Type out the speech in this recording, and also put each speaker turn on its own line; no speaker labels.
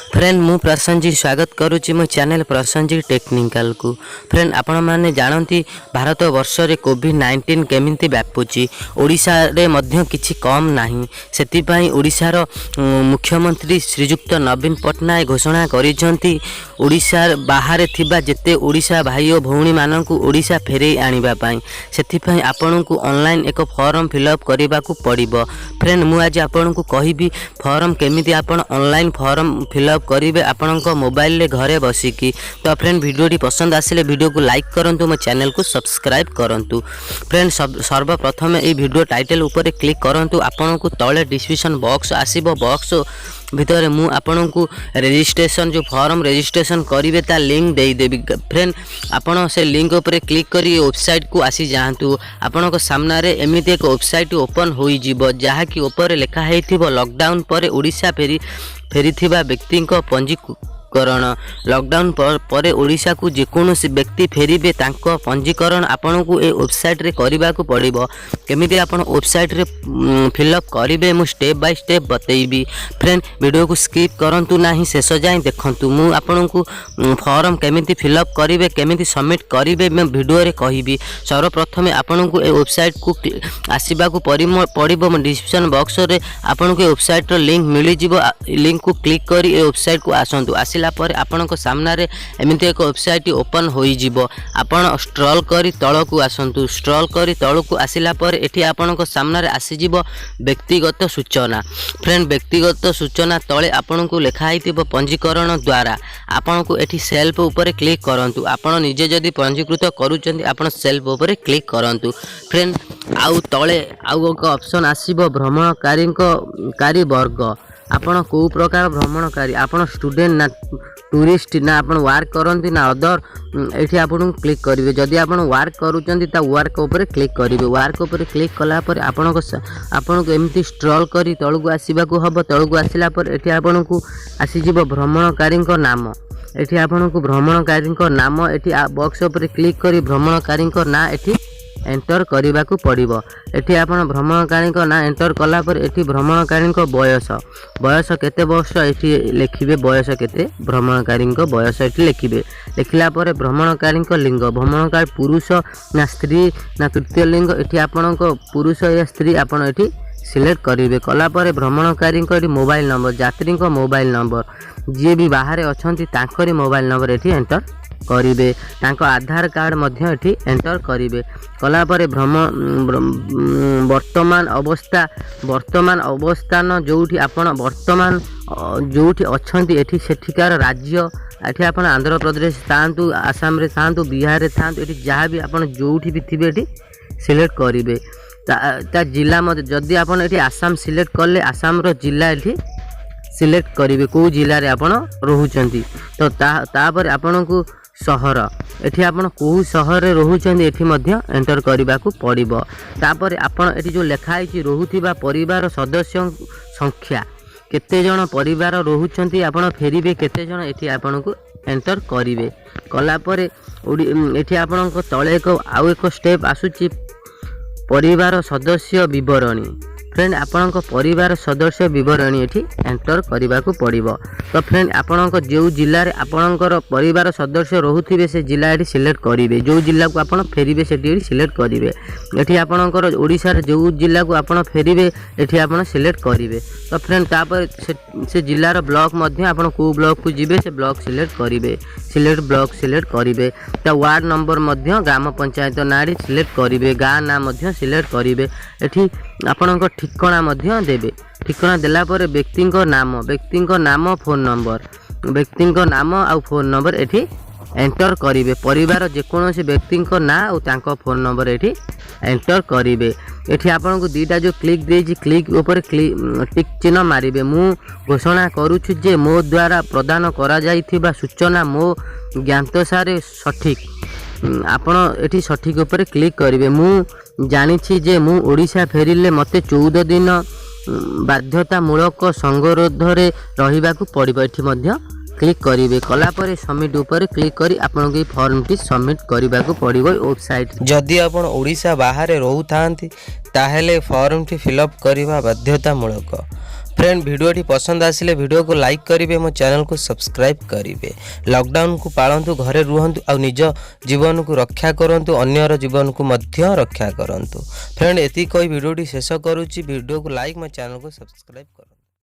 Friend मु प्रसन्नजी स्वागत करुच्ची मो चैनल प्रसन्नजी टेक्निकल को। फ्रेंड आपण माने जानती भारत वर्ष रे कोविड-19 केमिति व्यापुची ओडिशा रे मध्य किछि कम नाही। सेति पई ओडिशा रो मुख्यमंत्री श्रीयुक्त नवीन पटनायक घोषणा करिसंती ओडिशा बाहर थिबा जेते ओडिशा भाई और भौणी माननकु ओडिशा फेरे आनिबा पई। सेति पई आपनकु ऑनलाइन एक फॉर्म फिलअप करबा को पड़िबो। फ्रेंड मु आज आपनकु कहिबी फॉर्म केमिति आपन ऑनलाइन फॉर्म फिलअप करेंगे आपण मोबाइल रे घरे बसिकी। तो फ्रेंड वीडियोटी पसंद आसिले वीडियो को लाइक करंतु, मो चैनल को सब्सक्राइब करंतु। फ्रेंड सर्वप्रथम ये वीडियो टाइटल ऊपर क्लिक करंतु, आपण को तले डिस्क्रिप्शन बॉक्स आसीबो। बॉक्स भितर मु आपन को रजिस्ट्रेशन जो फॉर्म रजिस्ट्रेशन करेंगे ता लिंक दे देबी। फ्रेंड आपण से लिंक ऊपर क्लिक करी वेबसाइट को आसी जातु। आपण को सामने रे एमिति एक वेबसाइट ओपन होई जिवो जहा कि ऊपर लिखा हेथिबो लॉकडाउन पर ओडिशा फेरीथिबा व्यक्ति पंजीकरण। लॉकडाउन पर ओडिशा को जेकोसी व्यक्ति फेरिबे तांको पंजीकरण आपन को ए वेबसाइट रे करबा को पड़िबो। केमिति आपन वेबसाइट रे फिलअप करिवे मु स्टेप बाय स्टेप बतैबी। फ्रेंड वीडियो को स्किप करंतु नाही, शेष जाय देखंतु। मु आपन को फॉर्म केमिति फिलअप करिवे केमिति सबमिट करिवे मैं वीडियो रे कहिबी। सर्वप्रथम आपन को ए वेबसाइट को आसीबा को पड़िबो। मो डिस्क्रिप्शन बॉक्स रे आपन को वेबसाइट रो लिंक मिली जिवो। लिंक को क्लिक करी ए वेबसाइट को आसंतु। आसिला पर आपन सामने रे एमिति एक वेबसाइट ओपन होई जिवो। आपन स्क्रॉल करी तळ को आसंतु। स्क्रॉल करी तळ को आसिला पर एठी आपन सामने रे आसी जिवो व्यक्तिगत सूचना। फ्रेंड व्यक्तिगत सूचना तळे आपन को लिखा हितिबो पंजीकरण द्वारा। आपन को एठी सेल्फ ऊपर क्लिक करंतु। आपन निजे जदी पंजीकृत करूचंती आपन सेल्फ ऊपर क्लिक करंतु। फ्रेंड आउ तळे आउ एक ऑप्शन आसीबो भ्रमणकारी वर्ग। आपण को प्रकार भ्रमणकारी, आपण स्टूडेंट ना टूरिस्ट ना आपण वर्क करंती ना अदर, एठी आपण क्लिक करिवे। जदि आपण वर्क करूचंती ता वर्क ऊपर क्लिक करिवे। वर्क ऊपर क्लिक कला पर आपण को एमिति स्क्रॉल करी तळ को आसीबा को हबो। तळ को आसिला पर एठी आपण को आसी जिवो भ्रमणकारी को नाम। एठी आपण को भ्रमणकारी को नाम एठी बॉक्स ऊपर क्लिक करी भ्रमणकारी को ना एठी एंटर करने को पड़िबो। एठी आपण भ्रमणकारी को ना एंटर कला पर एठी भ्रमणकारी को बयस केते वर्ष एठी लिखिबे। बयस केते भ्रमणकारी को बयस एठी लिखिबे। लिखला पर भ्रमणकारी को लिंग, भ्रमणकारी पुरुष ना स्त्री ना तृतीय लिंग, एठी आपण को पुरुष या स्त्री आपण एठी सिलेक्ट करेंगे। कला पर भ्रमणकारी को मोबाइल नंबर, यात्री को मोबाइल नंबर, जी भी बाहर अच्छा तांकरी मोबाइल नंबर एठी एंटर करिवे। तांको आधार कार्ड मध्य एठी एंटर करिवे। कला पर वर्तमान अवस्थान जोठी आपण वर्तमान जोठी अछंती एठी सेठिकार राज्य। एठी आपण आंध्र प्रदेश थांतु, आसाम रे थांतु, बिहार रे थांतु, एठी जहाँ भी आपण जोठी भी थिबे एठी सिलेक्ट करिवे। ता जिला मध्य जदि आपण एठी आसाम सिलेक्ट करले आसाम रो जिला एठी सिलेक्ट करिवे को जिला रे आपण रहुचंती। तो तापर आपण को सहर, एठी आपण को सहर रे रहुचंती एठी मध्य एंटर करबा को पड़िबो। तापर आपण एठी जो लेखा आइछि रहुथिबा परिवार सदस्य संख्या, केते जण परिवार रहुचंती आपण फेरिबे केते जण एठी आपण को एंटर करिवे। कला पर एठी आपण को तळे एक आउ एक स्टेप आसुछि परिवार सदस्य विवरणी। फ्रेंड आपण परिवार सदस्य विवरणी एठी एंटर करबा को पड़िबो। तो फ्रेंड आपण जो जिले में आपणकर परिवार सदस्य रोथे से जिला एठी सिलेक्ट करेंगे। जो जिला को आपण फेरिबे सेठी सिलेक्ट करेंगे। एठी आपणकर ओडिशा रे जो जिला को आपण फेरिबे एठी आपण सिलेक्ट करेंगे। तो फ्रेंड तापर से जिलार ब्लॉक मध्य आपण को ब्लॉक को जिबे से ब्लॉक सिलेक्ट करेंगे। सिलेक्ट ब्लॉक सिलेक्ट करेंगे। तो वार्ड नंबर मध्य ग्राम पंचायत नाड़ी सिलेक्ट करेंगे। गाँ ना मध्य सिलेक्ट करेंगे। एठी आपणकर ठिकाना मध्य देबे। ठिकाना देला पर व्यक्ति नाम फोन नंबर, व्यक्ति नाम आउ फोन नंबर एठी एंटर करेंगे। परिवार जेकोसी व्यक्ति ना और तांको फोन नंबर एठी एंटर करेंगे। एठी आपन को दीटा जो क्लिक देछि क्लिक ऊपर टिक चिन्ह मारिबे। मु घोषणा करूछु जे मो द्वारा प्रदान करा जाइथिबा सूचना मो ज्ञातसारे सठिक। आपण एठी सठिक ऊपर क्लिक करेंगे। मु जानिछि जे मु ओडिशा फेरिले मते 14 दिन बाध्यतामूलक संगरोध रे रहिबा को पड़िबो। एठी मध्य क्लिक करेंगे। कला पर सबमिट ऊपर क्लिक करी आपन के फॉर्म टी सबमिट करबा को पड़िबो वेबसाइट। जदि आपण ओडिशा बाहर रहउथांती ताहेले फॉर्म टी फिलअप करबा बाध्यतामूलक। फ्रेंड वीडियोटी पसंद आसिले वीडियो को लाइक करेंगे, मो चैनल को सब्सक्राइब करेंगे। लॉकडाउन को पालतु, घरे रुहतु और निज जीवन को रक्षा करंतु, अन्यर जीवन को मध्य रक्षा करंतु। फ्रेंड एति कोई वीडियोटी शेष करूची, वीडियो को लाइक, मो चैनल को सब्सक्राइब करो।